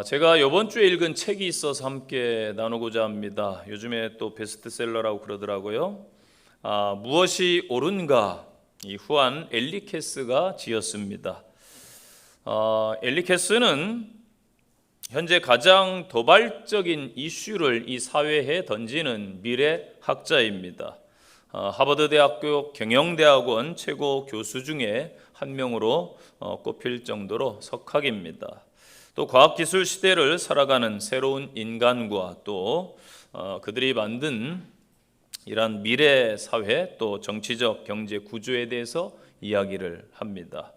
제가 이번 주에 읽은 책이 있어서 함께 나누고자 합니다. 요즘에 또 베스트셀러라고 그러더라고요. 무엇이 옳은가? 이 후안 엘리케스가 지었습니다. 엘리케스는 현재 가장 도발적인 이슈를 이 사회에 던지는 미래학자입니다. 하버드대학교 경영대학원 최고 교수 중에 한 명으로 꼽힐 정도로 석학입니다. 또 과학기술 시대를 살아가는 새로운 인간과 또 그들이 만든 이러한 미래 사회 또 정치적 경제 구조에 대해서 이야기를 합니다.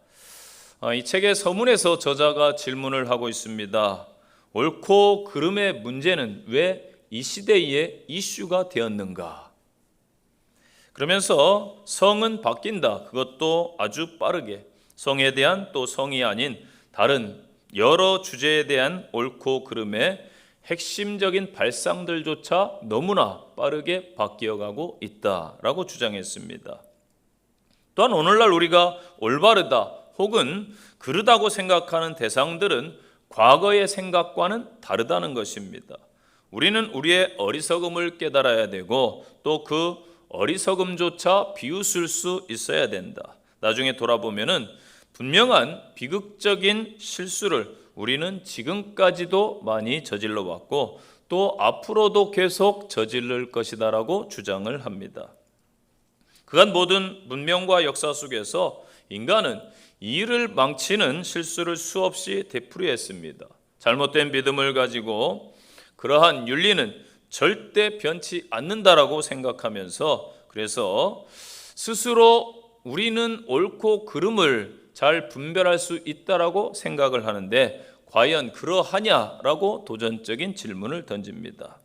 이 책의 서문에서 저자가 질문을 하고 있습니다. 옳고 그름의 문제는 왜 이 시대의 이슈가 되었는가? 그러면서 성은 바뀐다. 그것도 아주 빠르게. 성에 대한 또 성이 아닌 다른 여러 주제에 대한 옳고 그름의 핵심적인 발상들조차 너무나 빠르게 바뀌어가고 있다라고 주장했습니다. 또한 오늘날 우리가 올바르다 혹은 그르다고 생각하는 대상들은 과거의 생각과는 다르다는 것입니다. 우리는 우리의 어리석음을 깨달아야 되고 또 그 어리석음조차 비웃을 수 있어야 된다. 나중에 돌아보면은 분명한 비극적인 실수를 우리는 지금까지도 많이 저질러 왔고 또 앞으로도 계속 저지를 것이다라고 주장을 합니다. 그간 모든 문명과 역사 속에서 인간은 이를 망치는 실수를 수없이 되풀이했습니다. 잘못된 믿음을 가지고 그러한 윤리는 절대 변치 않는다라고 생각하면서 그래서 스스로 우리는 옳고 그름을 잘 분별할 수 있다라고 생각을 하는데 과연 그러하냐라고 도전적인 질문을 던집니다.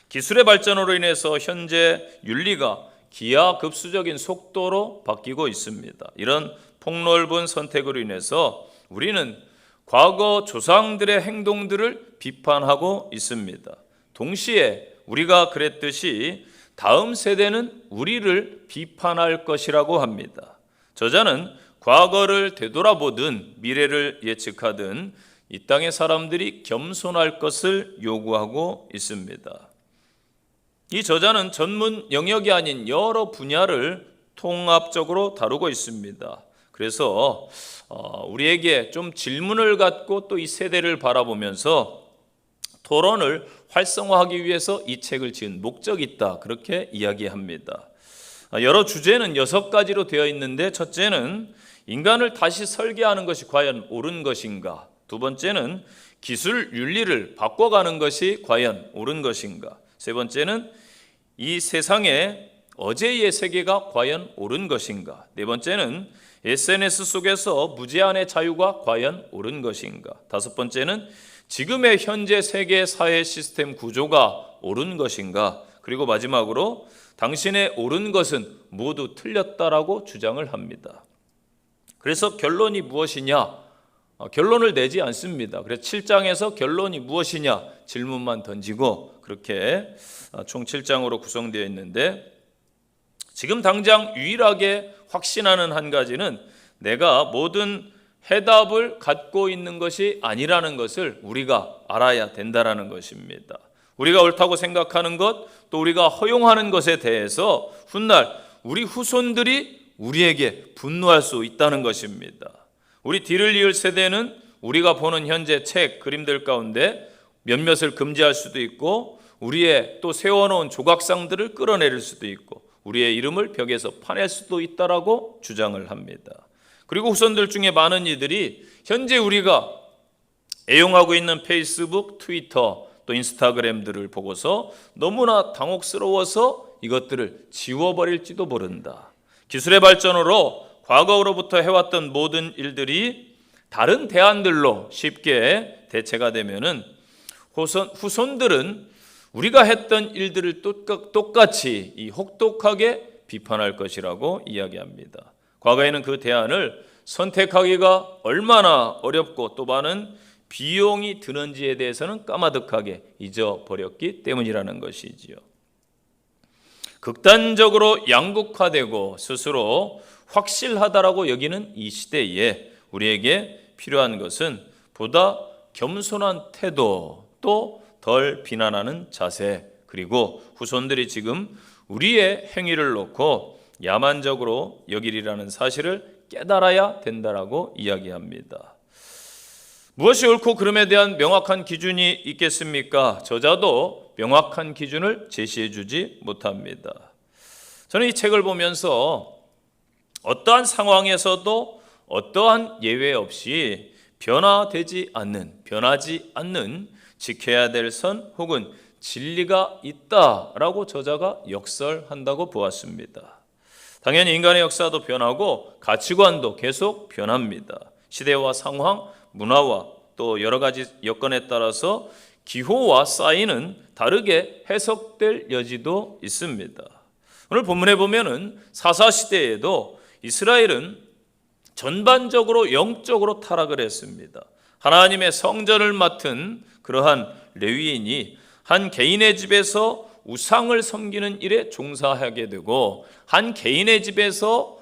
기술의 발전으로 인해서 현재 윤리가 기하급수적인 속도로 바뀌고 있습니다. 이런 폭넓은 선택으로 인해서 우리는 과거 조상들의 행동들을 비판하고 있습니다. 동시에 우리가 그랬듯이 다음 세대는 우리를 비판할 것이라고 합니다. 저자는 과거를 되돌아보든 미래를 예측하든 이 땅의 사람들이 겸손할 것을 요구하고 있습니다. 이 저자는 전문 영역이 아닌 여러 분야를 통합적으로 다루고 있습니다. 그래서 우리에게 좀 질문을 갖고 또 이 세대를 바라보면서 토론을 활성화하기 위해서 이 책을 지은 목적이 있다. 그렇게 이야기합니다. 여러 주제는 6가지로 되어 있는데 첫째는 인간을 다시 설계하는 것이 과연 옳은 것인가? 두 번째는 기술 윤리를 바꿔가는 것이 과연 옳은 것인가? 세 번째는 이 세상의 어제의 세계가 과연 옳은 것인가? 네 번째는 SNS 속에서 무제한의 자유가 과연 옳은 것인가? 다섯 번째는 지금의 현재 세계 사회 시스템 구조가 옳은 것인가? 그리고 마지막으로 당신의 옳은 것은 모두 틀렸다라고 주장을 합니다. 그래서 결론이 무엇이냐? 결론을 내지 않습니다. 그래서 7장에서 결론이 무엇이냐? 질문만 던지고 그렇게 총 7장으로 구성되어 있는데 지금 당장 유일하게 확신하는 한 가지는 내가 모든 해답을 갖고 있는 것이 아니라는 것을 우리가 알아야 된다라는 것입니다. 우리가 옳다고 생각하는 것, 또 우리가 허용하는 것에 대해서 훗날 우리 후손들이 우리에게 분노할 수 있다는 것입니다. 우리 뒤를 이을 세대는 우리가 보는 현재 책, 그림들 가운데 몇몇을 금지할 수도 있고 우리의 또 세워놓은 조각상들을 끌어내릴 수도 있고 우리의 이름을 벽에서 파낼 수도 있다라고 주장을 합니다. 그리고 후손들 중에 많은 이들이 현재 우리가 애용하고 있는 페이스북, 트위터, 또 인스타그램들을 보고서 너무나 당혹스러워서 이것들을 지워버릴지도 모른다. 기술의 발전으로 과거로부터 해왔던 모든 일들이 다른 대안들로 쉽게 대체가 되면은 후손들은 우리가 했던 일들을 똑같이 혹독하게 비판할 것이라고 이야기합니다. 과거에는 그 대안을 선택하기가 얼마나 어렵고 또 많은 비용이 드는지에 대해서는 까마득하게 잊어버렸기 때문이라는 것이지요. 극단적으로 양극화되고 스스로 확실하다라고 여기는 이 시대에 우리에게 필요한 것은 보다 겸손한 태도, 또 덜 비난하는 자세, 그리고 후손들이 지금 우리의 행위를 놓고 야만적으로 여기리라는 사실을 깨달아야 된다라고 이야기합니다. 무엇이 옳고 그름에 대한 명확한 기준이 있겠습니까? 저자도 명확한 기준을 제시해 주지 못합니다. 저는 이 책을 보면서 어떠한 상황에서도 어떠한 예외 없이 변하지 않는 지켜야 될 선 혹은 진리가 있다라고 저자가 역설한다고 보았습니다. 당연히 인간의 역사도 변하고 가치관도 계속 변합니다. 시대와 상황, 문화와 또 여러 가지 여건에 따라서 기호와 사인은 다르게 해석될 여지도 있습니다. 오늘 본문에 보면은 사사시대에도 이스라엘은 전반적으로 영적으로 타락을 했습니다. 하나님의 성전을 맡은 그러한 레위인이 한 개인의 집에서 우상을 섬기는 일에 종사하게 되고, 한 개인의 집에서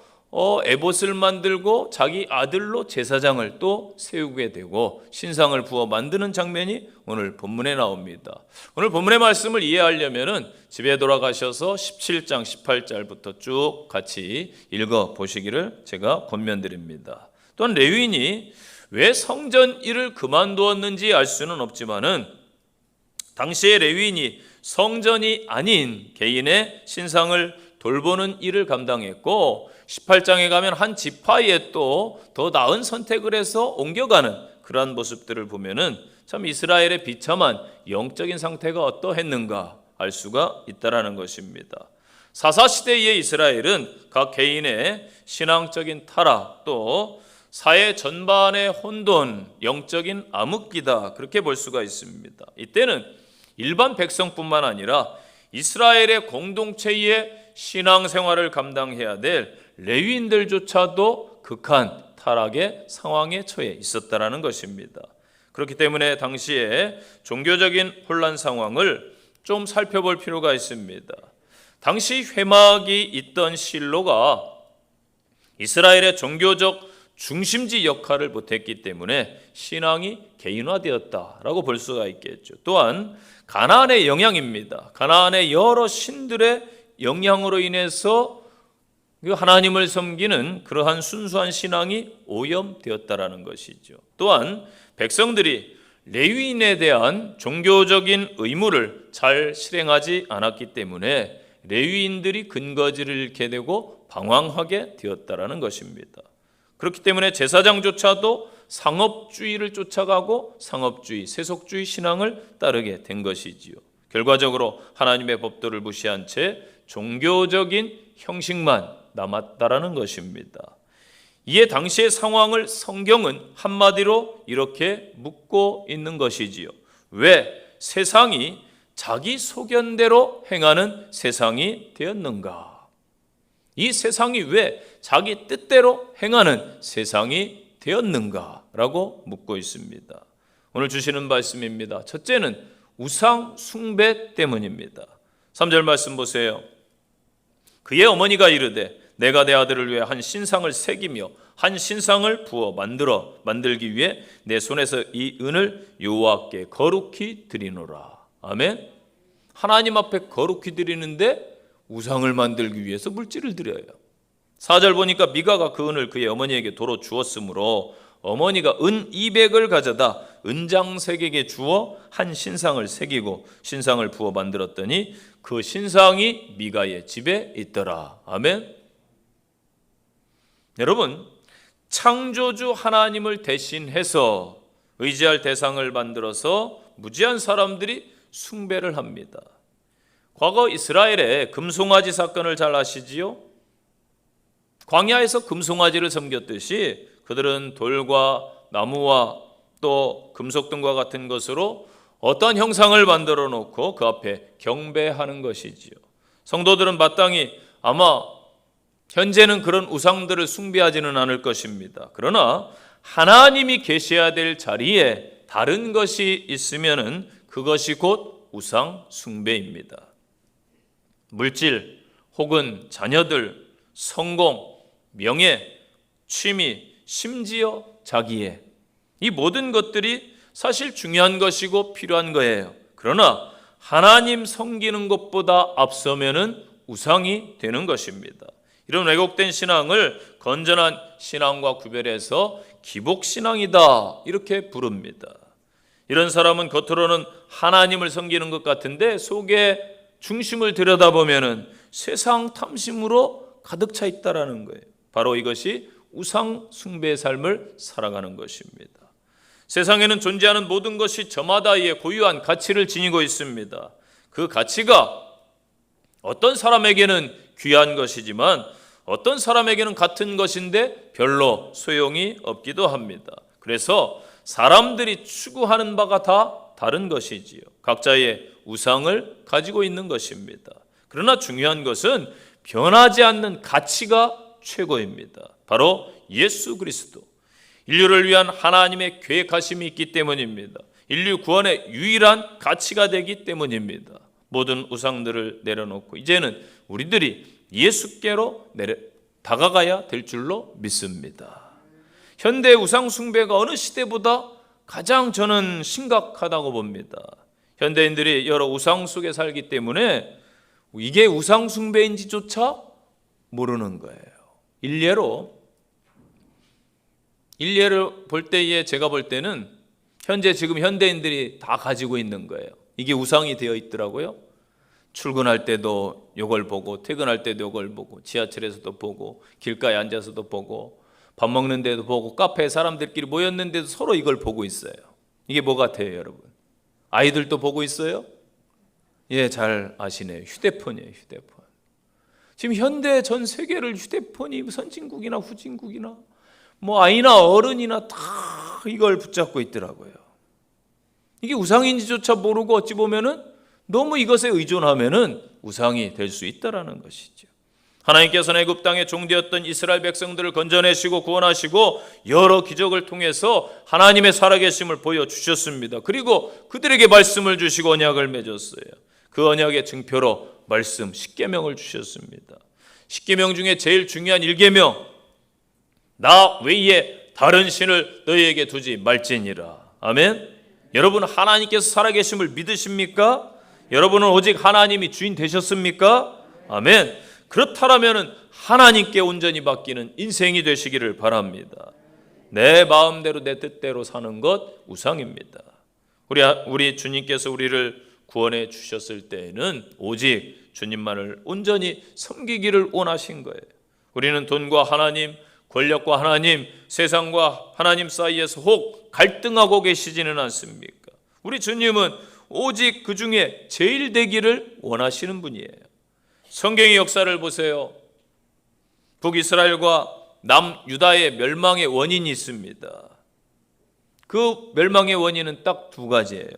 에봇을 만들고 자기 아들로 제사장을 또 세우게 되고 신상을 부어 만드는 장면이 오늘 본문에 나옵니다. 오늘 본문의 말씀을 이해하려면은 집에 돌아가셔서 17장 18절부터 쭉 같이 읽어 보시기를 제가 권면드립니다. 또한 레위인이 왜 성전 일을 그만두었는지 알 수는 없지만은 당시의 레위인이 성전이 아닌 개인의 신상을 돌보는 일을 감당했고, 18장에 가면 한 지파에 또 더 나은 선택을 해서 옮겨가는 그러한 모습들을 보면은 참 이스라엘의 비참한 영적인 상태가 어떠했는가 알 수가 있다라는 것입니다. 사사시대의 이스라엘은 각 개인의 신앙적인 타락, 또 사회 전반의 혼돈, 영적인 암흑기다, 그렇게 볼 수가 있습니다. 이때는 일반 백성뿐만 아니라 이스라엘의 공동체의 신앙생활을 감당해야 될 레위인들조차도 극한 타락의 상황에 처해 있었다라는 것입니다. 그렇기 때문에 당시에 종교적인 혼란 상황을 좀 살펴볼 필요가 있습니다. 당시 회막이 있던 실로가 이스라엘의 종교적 중심지 역할을 못했기 때문에 신앙이 개인화되었다라고 볼 수가 있겠죠. 또한 가나안의 영향입니다. 가나안의 여러 신들의 영향으로 인해서 하나님을 섬기는 그러한 순수한 신앙이 오염되었다라는 것이죠. 또한 백성들이 레위인에 대한 종교적인 의무를 잘 실행하지 않았기 때문에 레위인들이 근거지를 잃게 되고 방황하게 되었다라는 것입니다. 그렇기 때문에 제사장조차도 상업주의를 쫓아가고 상업주의, 세속주의 신앙을 따르게 된 것이지요. 결과적으로 하나님의 법도를 무시한 채 종교적인 형식만 남았다라는 것입니다. 이에 당시의 상황을 성경은 한마디로 이렇게 묻고 있는 것이지요. 왜 세상이 자기 소견대로 행하는 세상이 되었는가? 이 세상이 왜 자기 뜻대로 행하는 세상이 되었는가? 라고 묻고 있습니다. 오늘 주시는 말씀입니다. 첫째는 우상 숭배 때문입니다. 3절 말씀 보세요. 그의 어머니가 이르되 내가 내 아들을 위해 한 신상을 새기며 한 신상을 부어 만들기 위해 내 손에서 이 은을 여호와께 거룩히 드리노라. 아멘. 하나님 앞에 거룩히 드리는데 우상을 만들기 위해서 물질을 드려요. 4절 보니까 미가가 그 은을 그의 어머니에게 도로 주었으므로 어머니가 은 200을 가져다 은장색에게 주어 한 신상을 새기고 신상을 부어 만들었더니 그 신상이 미가의 집에 있더라. 아멘. 여러분, 창조주 하나님을 대신해서 의지할 대상을 만들어서 무지한 사람들이 숭배를 합니다. 과거 이스라엘의 금송아지 사건을 잘 아시지요? 광야에서 금송아지를 섬겼듯이 그들은 돌과 나무와 또 금속 등과 같은 것으로 어떠한 형상을 만들어 놓고 그 앞에 경배하는 것이지요. 성도들은 마땅히 아마 현재는 그런 우상들을 숭배하지는 않을 것입니다. 그러나 하나님이 계셔야 될 자리에 다른 것이 있으면은 그것이 곧 우상 숭배입니다. 물질 혹은 자녀들, 성공, 명예, 취미, 심지어 자기애, 이 모든 것들이 사실 중요한 것이고 필요한 거예요. 그러나 하나님 섬기는 것보다 앞서면은 우상이 되는 것입니다. 이런 왜곡된 신앙을 건전한 신앙과 구별해서 기복신앙이다 이렇게 부릅니다. 이런 사람은 겉으로는 하나님을 섬기는 것 같은데 속에 중심을 들여다보면은 세상 탐심으로 가득 차 있다라는 거예요. 바로 이것이 우상 숭배의 삶을 살아가는 것입니다. 세상에는 존재하는 모든 것이 저마다의 고유한 가치를 지니고 있습니다. 그 가치가 어떤 사람에게는 귀한 것이지만 어떤 사람에게는 같은 것인데 별로 소용이 없기도 합니다. 그래서 사람들이 추구하는 바가 다 다른 것이지요. 각자의 우상을 가지고 있는 것입니다. 그러나 중요한 것은 변하지 않는 가치가 최고입니다. 바로 예수 그리스도. 인류를 위한 하나님의 계획하심이 있기 때문입니다. 인류 구원의 유일한 가치가 되기 때문입니다. 모든 우상들을 내려놓고 이제는 우리들이 예수께로 다가가야 될 줄로 믿습니다. 현대 우상 숭배가 어느 시대보다 가장 저는 심각하다고 봅니다. 현대인들이 여러 우상 속에 살기 때문에 이게 우상 숭배인지조차 모르는 거예요. 일례를 볼 때에 제가 볼 때는 현재 지금 현대인들이 다 가지고 있는 거예요. 이게 우상이 되어 있더라고요. 출근할 때도 이걸 보고 퇴근할 때도 이걸 보고 지하철에서도 보고 길가에 앉아서도 보고 밥 먹는 데도 보고 카페에 사람들끼리 모였는데도 서로 이걸 보고 있어요. 이게 뭐 같아요, 여러분? 아이들도 보고 있어요? 예, 잘 아시네요. 휴대폰이에요, 휴대폰. 지금 현대 전 세계를 휴대폰이 선진국이나 후진국이나 뭐 아이나 어른이나 다 이걸 붙잡고 있더라고요. 이게 우상인지조차 모르고 어찌 보면은 너무 이것에 의존하면은 우상이 될 수 있다라는 것이죠. 하나님께서는 애굽 땅에 종되었던 이스라엘 백성들을 건져내시고 구원하시고 여러 기적을 통해서 하나님의 살아계심을 보여주셨습니다. 그리고 그들에게 말씀을 주시고 언약을 맺었어요. 그 언약의 증표로 말씀 10계명을 주셨습니다. 10계명 중에 제일 중요한 1계명, 나 외에 다른 신을 너희에게 두지 말지니라. 아멘. 여러분 하나님께서 살아계심을 믿으십니까? 여러분은 오직 하나님이 주인 되셨습니까? 아멘. 그렇다면 하나님께 온전히 맡기는 인생이 되시기를 바랍니다. 내 마음대로 내 뜻대로 사는 것 우상입니다. 우리 주님께서 우리를 구원해 주셨을 때에는 오직 주님만을 온전히 섬기기를 원하신 거예요. 우리는 돈과 하나님, 권력과 하나님, 세상과 하나님 사이에서 혹 갈등하고 계시지는 않습니까? 우리 주님은 오직 그 중에 제일 되기를 원하시는 분이에요. 성경의 역사를 보세요. 북이스라엘과 남유다의 멸망의 원인이 있습니다. 그 멸망의 원인은 딱 두 가지예요.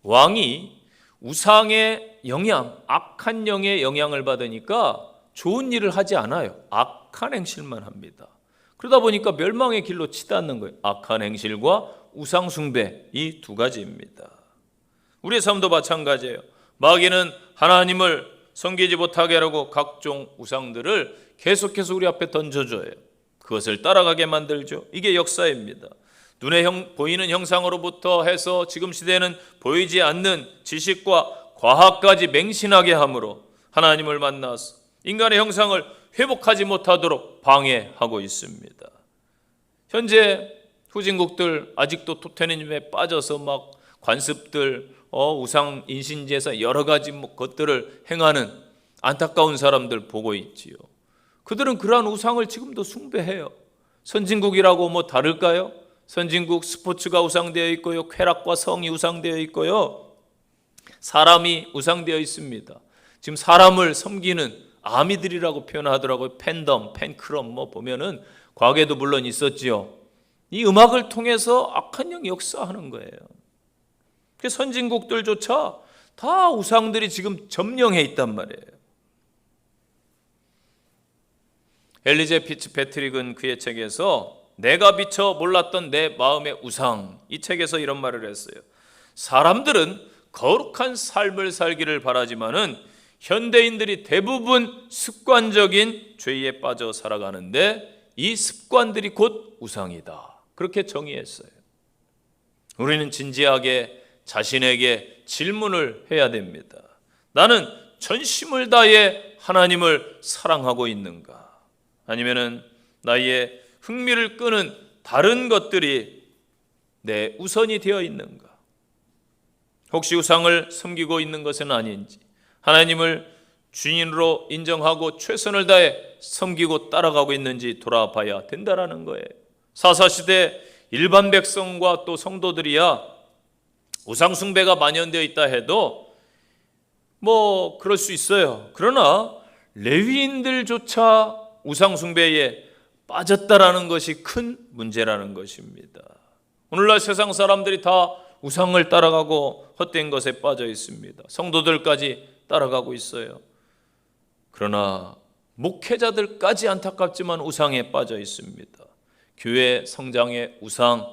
왕이 우상의 영향, 악한 영의 영향을 받으니까 좋은 일을 하지 않아요. 악한 행실만 합니다. 그러다 보니까 멸망의 길로 치닫는 거예요. 악한 행실과 우상 숭배, 이 두 가지입니다. 우리의 삶도 마찬가지예요. 마귀는 하나님을 섬기지 못하게 하려고 각종 우상들을 계속해서 우리 앞에 던져줘요. 그것을 따라가게 만들죠. 이게 역사입니다. 눈에 보이는 형상으로부터 해서 지금 시대는 보이지 않는 지식과 과학까지 맹신하게 함으로 하나님을 만나서 인간의 형상을 회복하지 못하도록 방해하고 있습니다. 현재 후진국들 아직도 토테니즘에 빠져서 막 관습들, 우상 인신제사 여러 가지 것들을 행하는 안타까운 사람들 보고 있지요. 그들은 그러한 우상을 지금도 숭배해요. 선진국이라고 뭐 다를까요? 선진국 스포츠가 우상되어 있고요. 쾌락과 성이 우상되어 있고요. 사람이 우상되어 있습니다. 지금 사람을 섬기는 아미들이라고 표현하더라고요. 팬덤, 팬클럽 뭐 보면은 과거에도 물론 있었지요. 이 음악을 통해서 악한 영이 역사하는 거예요. 선진국들조차 다 우상들이 지금 점령해 있단 말이에요. 엘리제 피츠패트릭은 그의 책에서 내가 미처 몰랐던 내 마음의 우상, 이 책에서 이런 말을 했어요. 사람들은 거룩한 삶을 살기를 바라지만은 현대인들이 대부분 습관적인 죄에 빠져 살아가는데 이 습관들이 곧 우상이다. 그렇게 정의했어요. 우리는 진지하게 자신에게 질문을 해야 됩니다. 나는 전심을 다해 하나님을 사랑하고 있는가? 아니면은 나의 흥미를 끄는 다른 것들이 내 우선이 되어 있는가? 혹시 우상을 섬기고 있는 것은 아닌지, 하나님을 주인으로 인정하고 최선을 다해 섬기고 따라가고 있는지 돌아봐야 된다라는 거예요. 사사시대 일반 백성과 또 성도들이야 우상 숭배가 만연되어 있다 해도 뭐 그럴 수 있어요. 그러나 레위인들조차 우상 숭배에 빠졌다라는 것이 큰 문제라는 것입니다. 오늘날 세상 사람들이 다 우상을 따라가고 헛된 것에 빠져 있습니다. 성도들까지 따라가고 있어요. 그러나 목회자들까지 안타깝지만 우상에 빠져 있습니다. 교회 성장의 우상,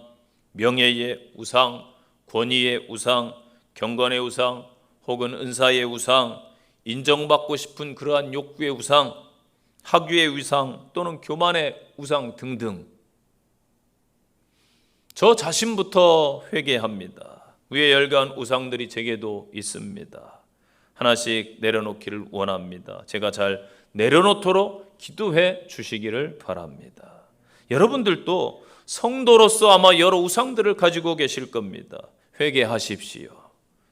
명예의 우상, 권위의 우상, 경건의 우상, 혹은 은사의 우상, 인정받고 싶은 그러한 욕구의 우상, 학위의 우상 또는 교만의 우상 등등. 저 자신부터 회개합니다. 위에 열간 우상들이 제게도 있습니다. 하나씩 내려놓기를 원합니다. 제가 잘 내려놓도록 기도해 주시기를 바랍니다. 여러분들도 성도로서 아마 여러 우상들을 가지고 계실 겁니다. 회개하십시오.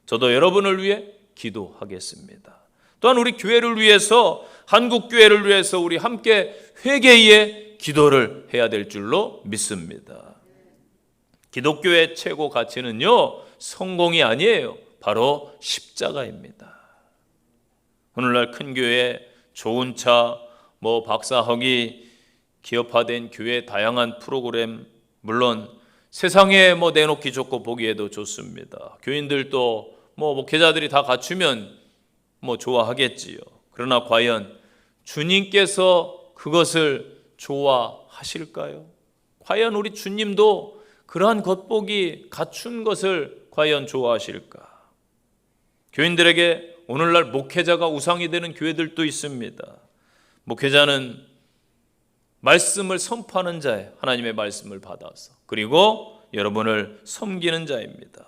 저도 여러분을 위해 기도하겠습니다. 또한 우리 교회를 위해서, 한국 교회를 위해서 우리 함께 회개의 기도를 해야 될 줄로 믿습니다. 기독교의 최고 가치는요, 성공이 아니에요. 바로 십자가입니다. 오늘날 큰 교회, 좋은 차, 박사학위, 기업화된 교회 다양한 프로그램, 물론 세상에 내놓기 좋고 보기에도 좋습니다. 교인들도 목회자들이 다 갖추면 좋아하겠지요. 그러나 과연 주님께서 그것을 좋아하실까요? 과연 우리 주님도 그러한 겉보기 갖춘 것을 과연 좋아하실까? 교인들에게 오늘날 목회자가 우상이 되는 교회들도 있습니다. 목회자는 말씀을 선포하는 자예요. 하나님의 말씀을 받아서. 그리고 여러분을 섬기는 자입니다.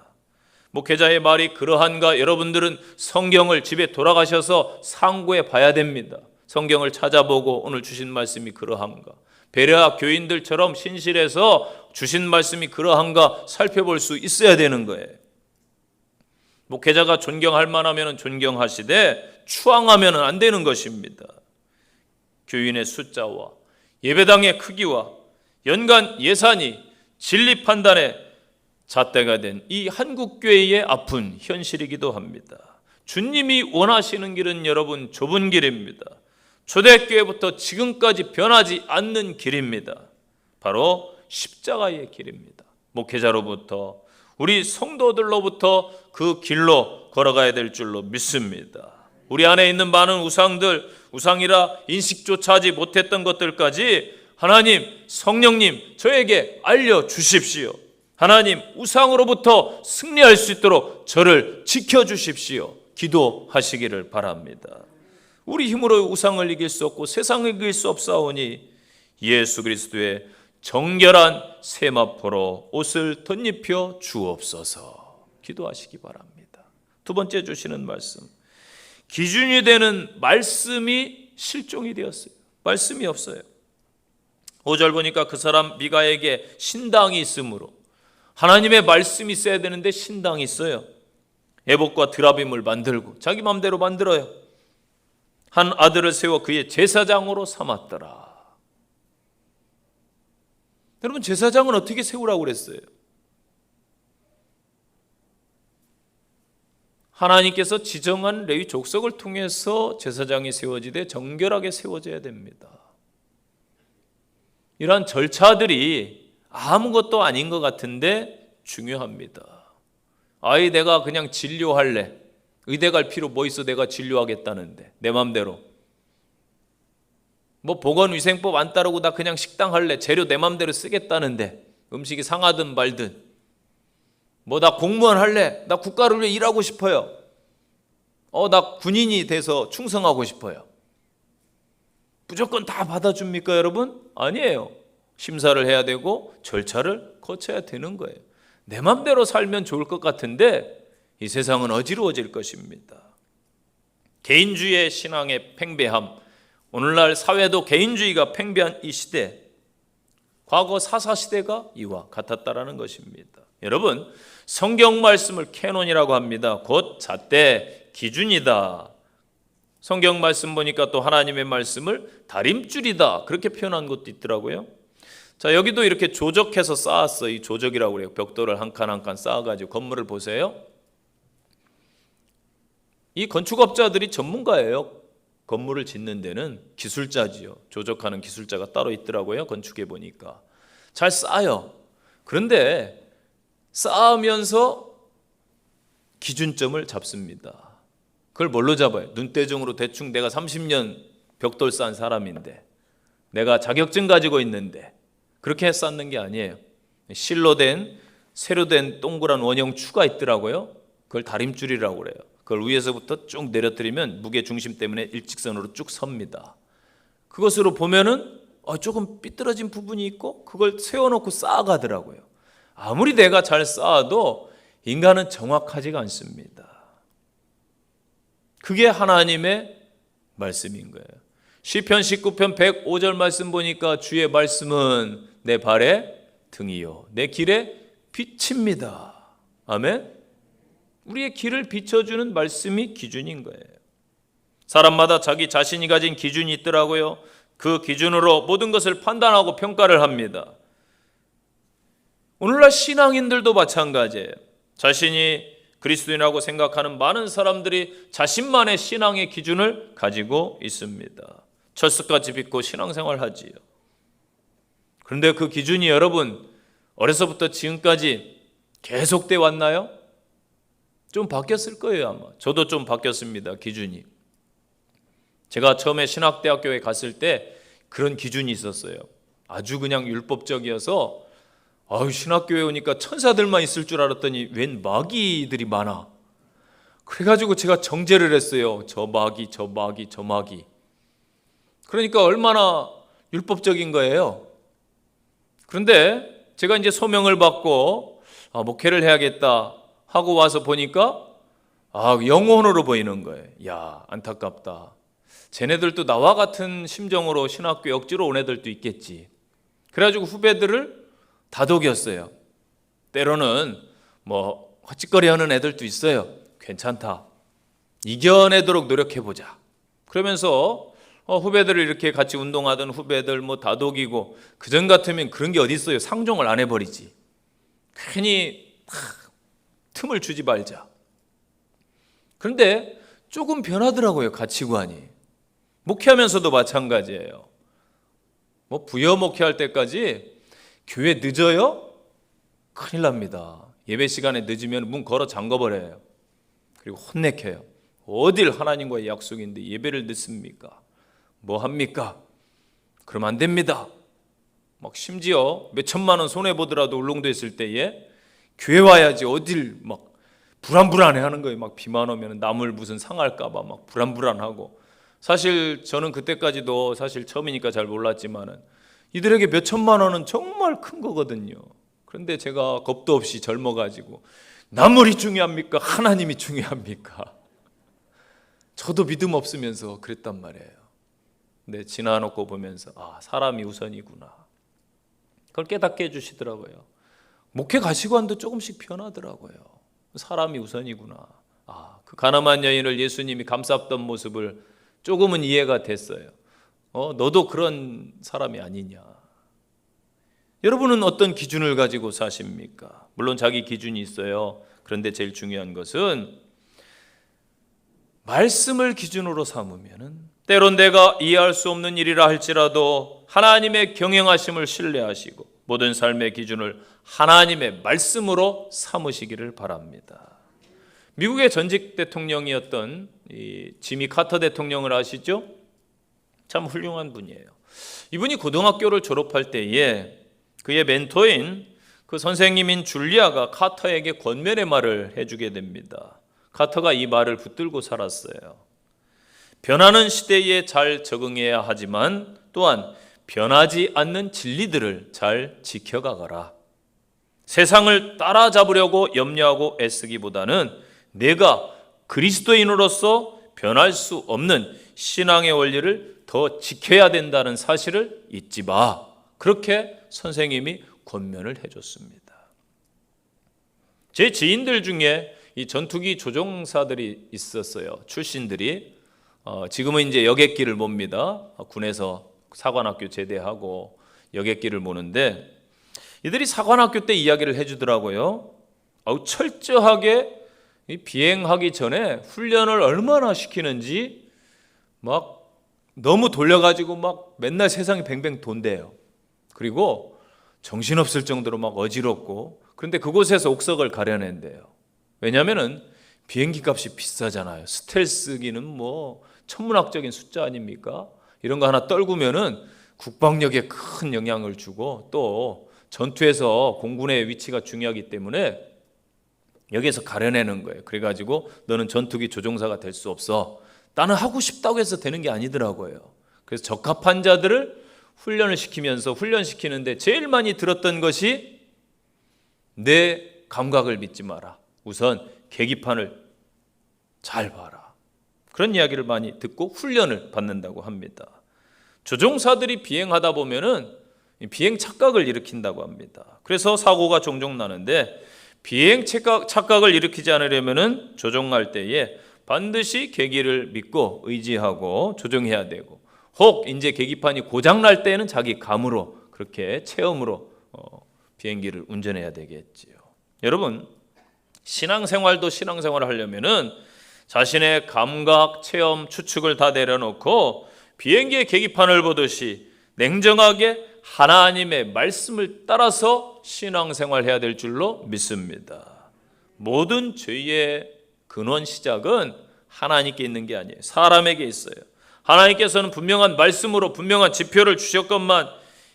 목회자의 말이 그러한가? 여러분들은 성경을 집에 돌아가셔서 상고해 봐야 됩니다. 성경을 찾아보고 오늘 주신 말씀이 그러한가? 베레아 교인들처럼 신실해서 주신 말씀이 그러한가 살펴볼 수 있어야 되는 거예요. 목회자가 존경할 만하면 존경하시되 추앙하면 안 되는 것입니다. 교인의 숫자와 예배당의 크기와 연간 예산이 진리 판단의 잣대가 된 이 한국교회의 아픈 현실이기도 합니다. 주님이 원하시는 길은 여러분 좁은 길입니다. 초대교회부터 지금까지 변하지 않는 길입니다. 바로 십자가의 길입니다. 목회자로부터 우리 성도들로부터 그 길로 걸어가야 될 줄로 믿습니다. 우리 안에 있는 많은 우상들, 우상이라 인식조차 하지 못했던 것들까지 하나님, 성령님 저에게 알려주십시오. 하나님, 우상으로부터 승리할 수 있도록 저를 지켜주십시오. 기도하시기를 바랍니다. 우리 힘으로 우상을 이길 수 없고 세상을 이길 수 없사오니 예수 그리스도의 정결한 세마포로 옷을 덧입혀 주옵소서. 기도하시기 바랍니다. 두 번째 주시는 말씀, 기준이 되는 말씀이 실종이 되었어요. 말씀이 없어요. 5절 보니까 그 사람 미가에게 신당이 있으므로, 하나님의 말씀이 있어야 되는데 신당이 있어요. 에봇과 드라빔을 만들고 자기 마음대로 만들어요. 한 아들을 세워 그의 제사장으로 삼았더라. 여러분, 제사장은 어떻게 세우라고 그랬어요? 하나님께서 지정한 레위 족속을 통해서 제사장이 세워지되 정결하게 세워져야 됩니다. 이러한 절차들이 아무것도 아닌 것 같은데 중요합니다. 아이, 내가 그냥 진료할래. 의대 갈 필요 뭐 있어? 내가 진료하겠다는데 내 맘대로. 보건위생법 안 따르고 나 그냥 식당 할래. 재료 내 맘대로 쓰겠다는데 음식이 상하든 말든. 나 공무원 할래. 나 국가를 위해 일하고 싶어요. 나 군인이 돼서 충성하고 싶어요. 무조건 다 받아줍니까, 여러분? 아니에요. 심사를 해야 되고 절차를 거쳐야 되는 거예요. 내 맘대로 살면 좋을 것 같은데 이 세상은 어지러워질 것입니다. 개인주의의 신앙의 팽배함, 오늘날 사회도 개인주의가 팽배한 이 시대, 과거 사사시대가 이와 같았다라는 것입니다. 여러분, 성경 말씀을 캐논이라고 합니다. 곧 잣대, 기준이다. 성경 말씀 보니까 또 하나님의 말씀을 다림줄이다, 그렇게 표현한 것도 있더라고요. 자, 여기도 이렇게 조적해서 쌓았어요. 이 조적이라고 그래요. 벽돌을 한 칸 한 칸 쌓아가지고 건물을 보세요. 이 건축업자들이 전문가예요. 건물을 짓는 데는 기술자지요. 조적하는 기술자가 따로 있더라고요. 건축에 보니까 잘 쌓아요. 그런데 쌓으면서 기준점을 잡습니다. 그걸 뭘로 잡아요? 눈대중으로 대충 내가 30년 벽돌 쌓은 사람인데, 내가 자격증 가지고 있는데, 그렇게 쌓는 게 아니에요. 실로 된 새로 된 동그란 원형 추가 있더라고요. 그걸 다림줄이라고 그래요. 그걸 위에서부터 쭉 내려뜨리면 무게 중심 때문에 일직선으로 쭉 섭니다. 그것으로 보면은 조금 삐뚤어진 부분이 있고 그걸 세워놓고 쌓아가더라고요. 아무리 내가 잘 쌓아도 인간은 정확하지가 않습니다. 그게 하나님의 말씀인 거예요. 시편 19편 105절 말씀 보니까 주의 말씀은 내 발의 등이요 내 길의 빛입니다. 아멘. 우리의 길을 비춰주는 말씀이 기준인 거예요. 사람마다 자기 자신이 가진 기준이 있더라고요. 그 기준으로 모든 것을 판단하고 평가를 합니다. 오늘날 신앙인들도 마찬가지예요. 자신이 그리스도인이라고 생각하는 많은 사람들이 자신만의 신앙의 기준을 가지고 있습니다. 철석같이 믿고 신앙생활 하지요. 그런데 그 기준이 여러분 어려서부터 지금까지 계속돼 왔나요? 좀 바뀌었을 거예요 아마. 저도 좀 바뀌었습니다. 기준이. 제가 처음에 신학대학교에 갔을 때 그런 기준이 있었어요. 아주 그냥 율법적이어서 신학교에 오니까 천사들만 있을 줄 알았더니 웬 마귀들이 많아. 그래가지고 제가 정죄를 했어요. 저 마귀, 저 마귀, 저 마귀. 그러니까 얼마나 율법적인 거예요. 그런데 제가 이제 소명을 받고 목회를 해야겠다 하고 와서 보니까 영혼으로 보이는 거예요. 야, 안타깝다. 쟤네들도 나와 같은 심정으로 신학교에 억지로 온 애들도 있겠지. 그래가지고 후배들을 다독였어요. 때로는 헛짓거리 하는 애들도 있어요. 괜찮다. 이겨내도록 노력해보자. 그러면서 후배들을 이렇게 같이 운동하던 후배들 다독이고, 그전 같으면 그런 게 어디 있어요. 상종을 안 해버리지. 괜히 틈을 주지 말자. 그런데 조금 변하더라고요. 가치관이. 목회하면서도 마찬가지예요. 부여 목회할 때까지 교회 늦어요? 큰일 납니다. 예배 시간에 늦으면 문 걸어 잠궈버려요. 그리고 혼내켜요. 어딜 하나님과의 약속인데 예배를 늦습니까? 뭐 합니까? 그러면 안 됩니다. 심지어 몇 천만 원 손해보더라도 울릉도에 있을 때에 교회 와야지 어딜 불안불안해 하는 거예요. 비만 오면 남을 무슨 상할까봐 불안불안하고. 사실 저는 그때까지도 사실 처음이니까 잘 몰랐지만은 이들에게 몇 천만 원은 정말 큰 거거든요. 그런데 제가 겁도 없이 젊어가지고 남물이 중요합니까? 하나님이 중요합니까? 저도 믿음 없으면서 그랬단 말이에요. 근데 지나놓고 보면서 사람이 우선이구나. 그걸 깨닫게 해주시더라고요. 목회 가치관도 조금씩 변하더라고요. 사람이 우선이구나. 그 가늠한 여인을 예수님이 감쌌던 모습을 조금은 이해가 됐어요. 너도 그런 사람이 아니냐. 여러분은 어떤 기준을 가지고 사십니까? 물론 자기 기준이 있어요. 그런데 제일 중요한 것은 말씀을 기준으로 삼으면은 때론 내가 이해할 수 없는 일이라 할지라도 하나님의 경영하심을 신뢰하시고 모든 삶의 기준을 하나님의 말씀으로 삼으시기를 바랍니다. 미국의 전직 대통령이었던 이 지미 카터 대통령을 아시죠? 참 훌륭한 분이에요. 이분이 고등학교를 졸업할 때에 그의 멘토인 그 선생님인 줄리아가 카터에게 권면의 말을 해주게 됩니다. 카터가 이 말을 붙들고 살았어요. 변하는 시대에 잘 적응해야 하지만 또한 변하지 않는 진리들을 잘 지켜가거라. 세상을 따라잡으려고 염려하고 애쓰기보다는 내가 그리스도인으로서 변할 수 없는 신앙의 원리를 더 지켜야 된다는 사실을 잊지 마. 그렇게 선생님이 권면을 해줬습니다. 제 지인들 중에 이 전투기 조종사들이 있었어요. 출신들이. 지금은 이제 여객기를 몹니다. 군에서 사관학교 제대하고 여객기를 모는데 이들이 사관학교 때 이야기를 해주더라고요. 철저하게 비행하기 전에 훈련을 얼마나 시키는지 막 너무 돌려가지고 막 맨날 세상이 뱅뱅 돈대요. 그리고 정신없을 정도로 막 어지럽고, 그런데 그곳에서 옥석을 가려낸대요. 왜냐하면은 비행기 값이 비싸잖아요. 스텔스기는 뭐 천문학적인 숫자 아닙니까? 이런 거 하나 떨구면은 국방력에 큰 영향을 주고, 또 전투에서 공군의 위치가 중요하기 때문에 여기에서 가려내는 거예요. 그래가지고 너는 전투기 조종사가 될 수 없어. 나는 하고 싶다고 해서 되는 게 아니더라고요. 그래서 적합한 자들을 훈련을 시키면서 훈련시키는데 제일 많이 들었던 것이 내 감각을 믿지 마라. 우선 계기판을 잘 봐라. 그런 이야기를 많이 듣고 훈련을 받는다고 합니다. 조종사들이 비행하다 보면은 비행 착각을 일으킨다고 합니다. 그래서 사고가 종종 나는데, 비행 착각을 일으키지 않으려면은 조종할 때에 반드시 계기를 믿고 의지하고 조종해야 되고, 혹 이제 계기판이 고장 날 때는 자기 감으로, 그렇게 체험으로 비행기를 운전해야 되겠지요. 여러분, 신앙생활도 신앙생활을 하려면은 자신의 감각, 체험, 추측을 다 내려놓고 비행기의 계기판을 보듯이 냉정하게 하나님의 말씀을 따라서 신앙생활해야 될 줄로 믿습니다. 모든 죄의 근원 시작은 하나님께 있는 게 아니에요. 사람에게 있어요. 하나님께서는 분명한 말씀으로 분명한 지표를 주셨건만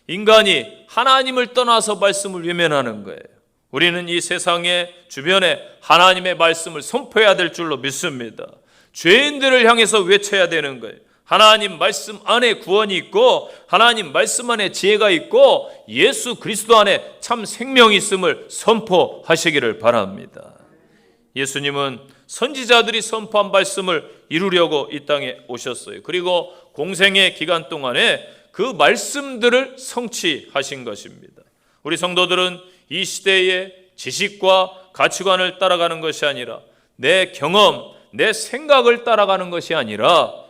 인간이 하나님을 떠나서 말씀을 외면하는 거예요. 우리는 이 세상의 주변에 하나님의 말씀을 선포해야 될 줄로 믿습니다. 죄인들을 향해서 외쳐야 되는 거예요. 하나님 말씀 안에 구원이 있고, 하나님 말씀 안에 지혜가 있고, 예수 그리스도 안에 참 생명이 있음을 선포하시기를 바랍니다. 예수님은 선지자들이 선포한 말씀을 이루려고 이 땅에 오셨어요. 그리고 공생의 기간 동안에 그 말씀들을 성취하신 것입니다. 우리 성도들은 이 시대의 지식과 가치관을 따라가는 것이 아니라, 내 경험, 내 생각을 따라가는 것이 아니라,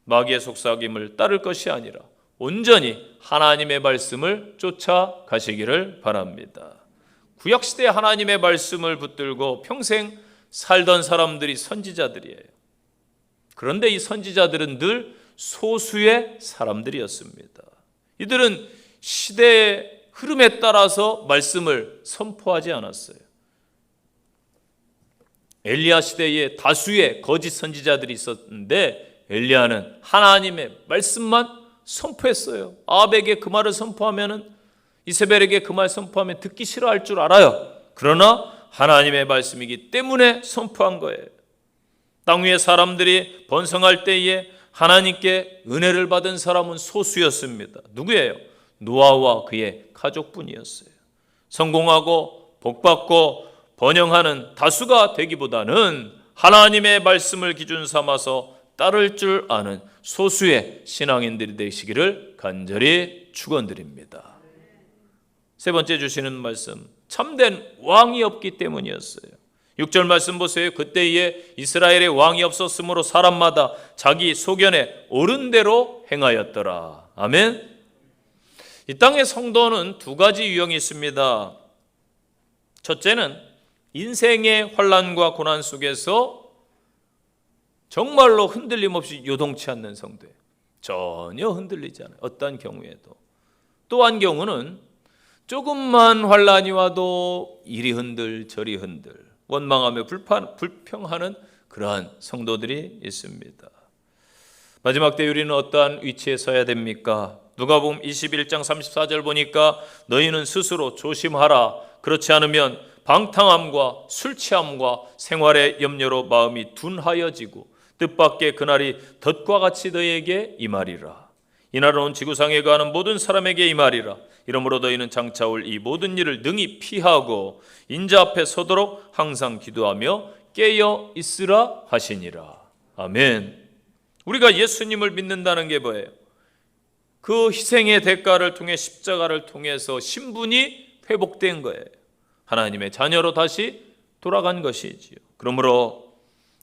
마귀의 속삭임을 따를 것이 아니라 온전히 하나님의 말씀을 쫓아가시기를 바랍니다. 구약시대 하나님의 말씀을 붙들고 평생 살던 사람들이 선지자들이에요. 그런데 이 선지자들은 늘 소수의 사람들이었습니다. 이들은 시대의 흐름에 따라서 말씀을 선포하지 않았어요. 엘리야 시대에 다수의 거짓 선지자들이 있었는데, 엘리야는 하나님의 말씀만 선포했어요. 아합에게 그 말을 선포하면은, 이세벨에게 그 말 선포하면 듣기 싫어할 줄 알아요. 그러나 하나님의 말씀이기 때문에 선포한 거예요. 땅 위의 사람들이 번성할 때에 하나님께 은혜를 받은 사람은 소수였습니다. 누구예요? 노아와 그의 가족뿐이었어요. 성공하고 복받고 번영하는 다수가 되기보다는 하나님의 말씀을 기준 삼아서 따를 줄 아는 소수의 신앙인들이 되시기를 간절히 축원드립니다. 세 번째 주시는 말씀, 참된 왕이 없기 때문이었어요. 6절 말씀 보세요. 그때에 이스라엘의 왕이 없었으므로 사람마다 자기 소견에 옳은 대로 행하였더라. 아멘. 이 땅의 성도는 두 가지 유형이 있습니다. 첫째는 인생의 환난과 고난 속에서 정말로 흔들림 없이 요동치 않는 성도예요. 전혀 흔들리지 않아요. 어떠한 경우에도. 또 한 경우는 조금만 환난이 와도 이리 흔들 저리 흔들 원망하며 불평하는 그러한 성도들이 있습니다. 마지막 때 우리는 어떠한 위치에 서야 됩니까? 누가복음 21장 34절 보니까 너희는 스스로 조심하라. 그렇지 않으면 방탕함과 술 취함과 생활의 염려로 마음이 둔하여지고 뜻밖의 그날이 덫과 같이 너희에게 임하리라. 이날은 온 지구상에 거하는 모든 사람에게 임하리라. 이러므로 너희는 장차 올 이 모든 일을 능히 피하고 인자 앞에 서도록 항상 기도하며 깨어 있으라 하시니라. 아멘. 우리가 예수님을 믿는다는 게 뭐예요? 그 희생의 대가를 통해 십자가를 통해서 신분이 회복된 거예요. 하나님의 자녀로 다시 돌아간 것이지요. 그러므로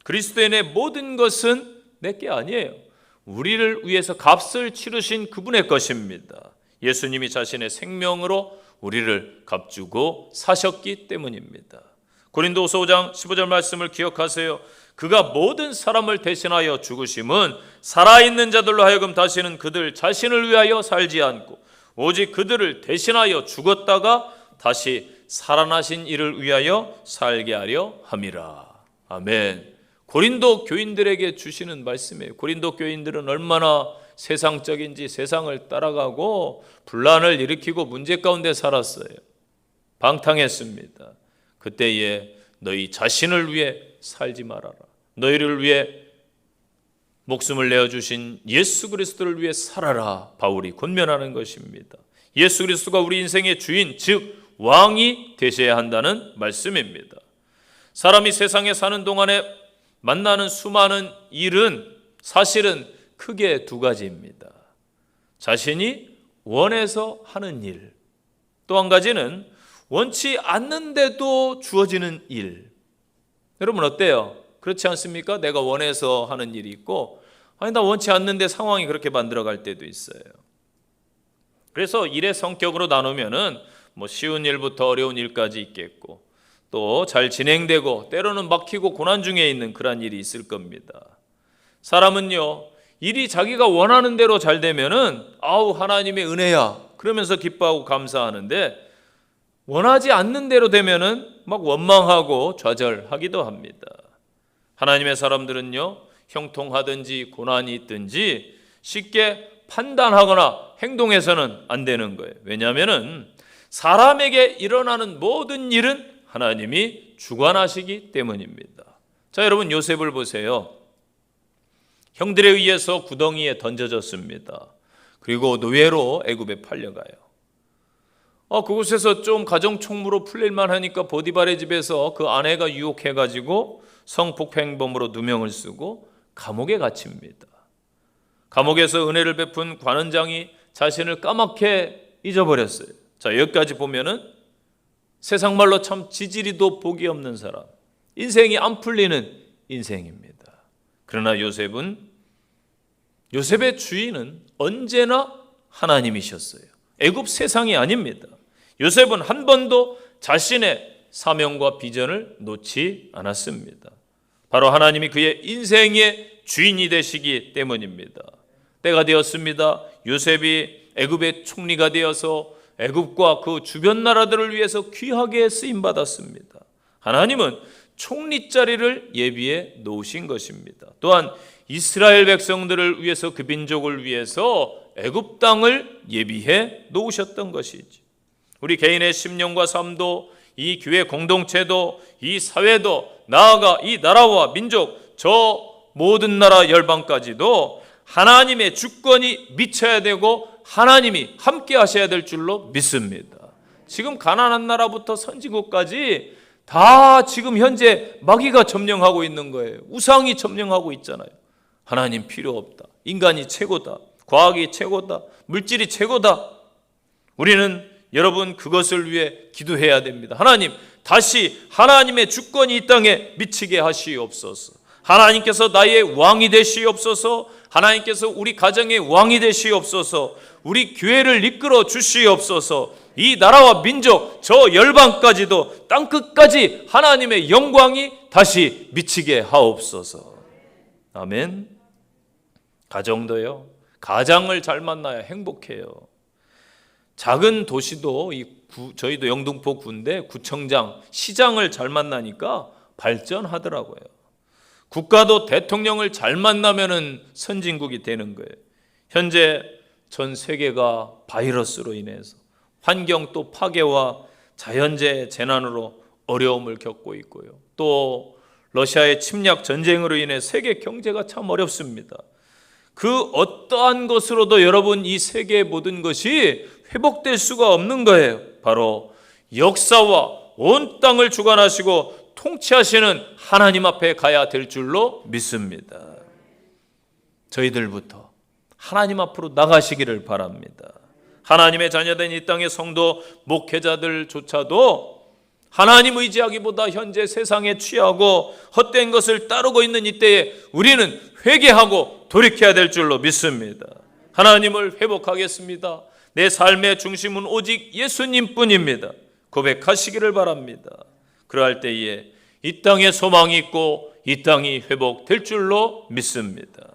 그리스도인의 모든 것은 내게 아니에요. 우리를 위해서 값을 치르신 그분의 것입니다. 예수님이 자신의 생명으로 우리를 값주고 사셨기 때문입니다. 고린도후서 5장 15절 말씀을 기억하세요. 그가 모든 사람을 대신하여 죽으심은 살아있는 자들로 하여금 다시는 그들 자신을 위하여 살지 않고 오직 그들을 대신하여 죽었다가 다시 살아나신 이를 위하여 살게 하려 함이라. 아멘. 고린도 교인들에게 주시는 말씀이에요. 고린도 교인들은 얼마나 세상적인지 세상을 따라가고 분란을 일으키고 문제 가운데 살았어요. 방탕했습니다. 그때에 너희 자신을 위해 살지 말아라. 너희를 위해 목숨을 내어주신 예수 그리스도를 위해 살아라. 바울이 권면하는 것입니다. 예수 그리스도가 우리 인생의 주인, 즉 왕이 되셔야 한다는 말씀입니다. 사람이 세상에 사는 동안에 만나는 수많은 일은 사실은 크게 두 가지입니다. 자신이 원해서 하는 일, 또 한 가지는 원치 않는데도 주어지는 일. 여러분 어때요? 그렇지 않습니까? 내가 원해서 하는 일이 있고 아니 나 원치 않는데 상황이 그렇게 만들어갈 때도 있어요. 그래서 일의 성격으로 나누면은 쉬운 일부터 어려운 일까지 있겠고 또 잘 진행되고 때로는 막히고 고난 중에 있는 그런 일이 있을 겁니다. 사람은요, 일이 자기가 원하는 대로 잘 되면은 아우 하나님의 은혜야 그러면서 기뻐하고 감사하는데 원하지 않는 대로 되면은 막 원망하고 좌절하기도 합니다. 하나님의 사람들은요, 형통하든지 고난이 있든지 쉽게 판단하거나 행동해서는 안 되는 거예요. 왜냐하면은 사람에게 일어나는 모든 일은 하나님이 주관하시기 때문입니다. 자, 여러분 요셉을 보세요. 형들에 의해서 구덩이에 던져졌습니다. 그리고 노예로 애굽에 팔려가요. 그곳에서 좀 가정총무로 풀릴만 하니까 보디발의 집에서 그 아내가 유혹해가지고 성폭행범으로 누명을 쓰고 감옥에 갇힙니다. 감옥에서 은혜를 베푼 관원장이 자신을 까맣게 잊어버렸어요. 자, 여기까지 보면은 세상 말로 참 지지리도 복이 없는 사람, 인생이 안 풀리는 인생입니다. 그러나 요셉의 주인은 언제나 하나님이셨어요. 애굽 세상이 아닙니다. 요셉은 한 번도 자신의 사명과 비전을 놓지 않았습니다. 바로 하나님이 그의 인생의 주인이 되시기 때문입니다. 때가 되었습니다. 요셉이 애굽의 총리가 되어서 애굽과 그 주변 나라들을 위해서 귀하게 쓰임받았습니다. 하나님은 총리 자리를 예비해 놓으신 것입니다. 또한 이스라엘 백성들을 위해서 그 민족을 위해서 애굽 땅을 예비해 놓으셨던 것이지. 우리 개인의 심령과 삶도 이 교회 공동체도 이 사회도 나아가 이 나라와 민족 저 모든 나라 열방까지도 하나님의 주권이 미쳐야 되고 하나님이 함께 하셔야 될 줄로 믿습니다. 지금 가난한 나라부터 선진국까지 다 지금 현재 마귀가 점령하고 있는 거예요. 우상이 점령하고 있잖아요. 하나님 필요 없다. 인간이 최고다. 과학이 최고다. 물질이 최고다. 우리는 여러분 그것을 위해 기도해야 됩니다. 하나님 다시 하나님의 주권이 이 땅에 미치게 하시옵소서. 하나님께서 나의 왕이 되시옵소서. 하나님께서 우리 가정의 왕이 되시옵소서. 우리 교회를 이끌어 주시옵소서. 이 나라와 민족 저 열방까지도 땅끝까지 하나님의 영광이 다시 미치게 하옵소서. 아멘. 가정도요. 가장을 잘 만나야 행복해요. 작은 도시도 저희도 영등포 구인데 구청장, 시장을 잘 만나니까 발전하더라고요. 국가도 대통령을 잘 만나면은 선진국이 되는 거예요. 현재 전 세계가 바이러스로 인해서 환경 또 파괴와 자연재해 재난으로 어려움을 겪고 있고요. 또 러시아의 침략 전쟁으로 인해 세계 경제가 참 어렵습니다. 그 어떠한 것으로도 여러분 이 세계의 모든 것이 회복될 수가 없는 거예요. 바로 역사와 온 땅을 주관하시고 통치하시는 하나님 앞에 가야 될 줄로 믿습니다. 저희들부터 하나님 앞으로 나가시기를 바랍니다. 하나님의 자녀된 이 땅의 성도 목회자들조차도 하나님 의지하기보다 현재 세상에 취하고 헛된 것을 따르고 있는 이때에 우리는 회개하고 돌이켜야 될 줄로 믿습니다. 하나님을 회복하겠습니다. 내 삶의 중심은 오직 예수님뿐입니다. 고백하시기를 바랍니다. 그러할 때에 이 땅에 소망이 있고 이 땅이 회복될 줄로 믿습니다.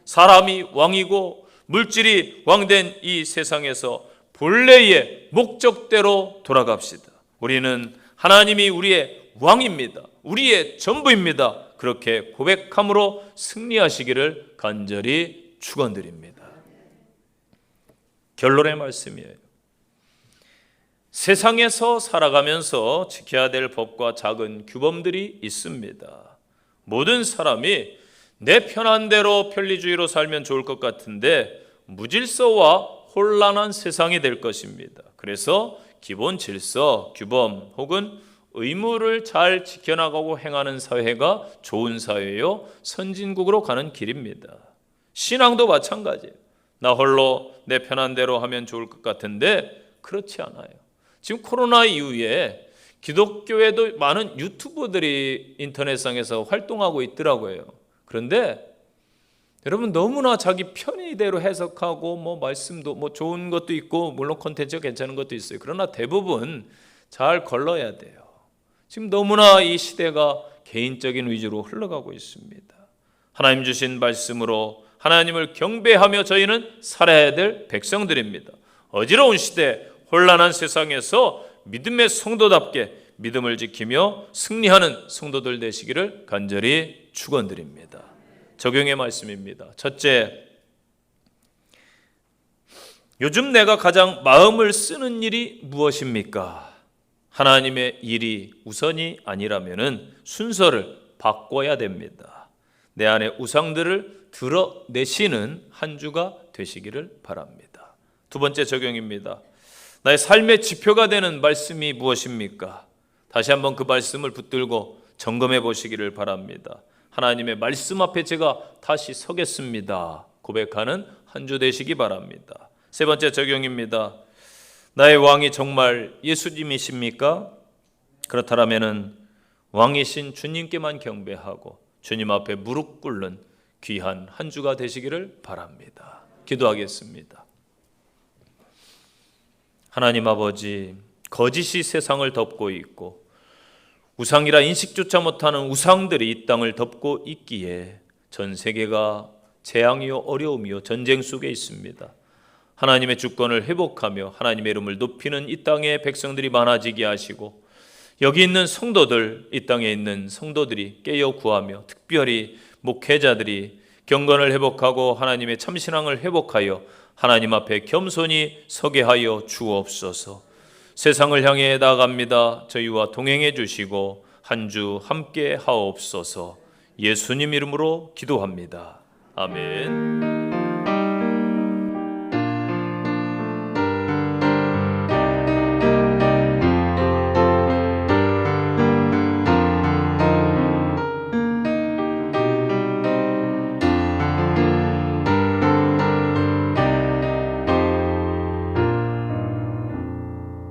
사람이 왕이고 물질이 왕된 이 세상에서 본래의 목적대로 돌아갑시다. 우리는 하나님이 우리의 왕입니다. 우리의 전부입니다. 그렇게 고백함으로 승리하시기를 간절히 축원드립니다. 결론의 말씀이에요. 세상에서 살아가면서 지켜야 될 법과 작은 규범들이 있습니다. 모든 사람이 내 편한 대로 편리주의로 살면 좋을 것 같은데 무질서와 혼란한 세상이 될 것입니다. 그래서 기본 질서, 규범 혹은 의무를 잘 지켜나가고 행하는 사회가 좋은 사회요, 선진국으로 가는 길입니다. 신앙도 마찬가지예요. 나 홀로 내 편한 대로 하면 좋을 것 같은데 그렇지 않아요. 지금 코로나 이후에 기독교에도 많은 유튜버들이 인터넷상에서 활동하고 있더라고요. 그런데 여러분 너무나 자기 편의대로 해석하고 말씀도 좋은 것도 있고 물론 콘텐츠가 괜찮은 것도 있어요. 그러나 대부분 잘 걸러야 돼요. 지금 너무나 이 시대가 개인적인 위주로 흘러가고 있습니다. 하나님 주신 말씀으로 하나님을 경배하며 저희는 살아야 될 백성들입니다. 어지러운 시대, 혼란한 세상에서 믿음의 성도답게 믿음을 지키며 승리하는 성도들 되시기를 간절히 축원드립니다. 적용의 말씀입니다. 첫째, 요즘 내가 가장 마음을 쓰는 일이 무엇입니까? 하나님의 일이 우선이 아니라면 순서를 바꿔야 됩니다. 내 안의 우상들을 드러내시는 한 주가 되시기를 바랍니다. 두 번째 적용입니다. 나의 삶의 지표가 되는 말씀이 무엇입니까? 다시 한번 그 말씀을 붙들고 점검해 보시기를 바랍니다. 하나님의 말씀 앞에 제가 다시 서겠습니다. 고백하는 한 주 되시기 바랍니다. 세 번째 적용입니다. 나의 왕이 정말 예수님이십니까? 그렇다면 왕이신 주님께만 경배하고 주님 앞에 무릎 꿇는 귀한 한 주가 되시기를 바랍니다. 기도하겠습니다. 하나님 아버지, 거짓이 세상을 덮고 있고 우상이라 인식조차 못하는 우상들이 이 땅을 덮고 있기에 전 세계가 재앙이요 어려움이요 전쟁 속에 있습니다. 하나님의 주권을 회복하며 하나님의 이름을 높이는 이 땅의 백성들이 많아지게 하시고 여기 있는 성도들, 이 땅에 있는 성도들이 깨어 구하며 특별히 목회자들이 경건을 회복하고 하나님의 참신앙을 회복하여 하나님 앞에 겸손히 서게 하여 주옵소서. 세상을 향해 나아갑니다. 저희와 동행해 주시고 한 주 함께 하옵소서. 예수님 이름으로 기도합니다. 아멘.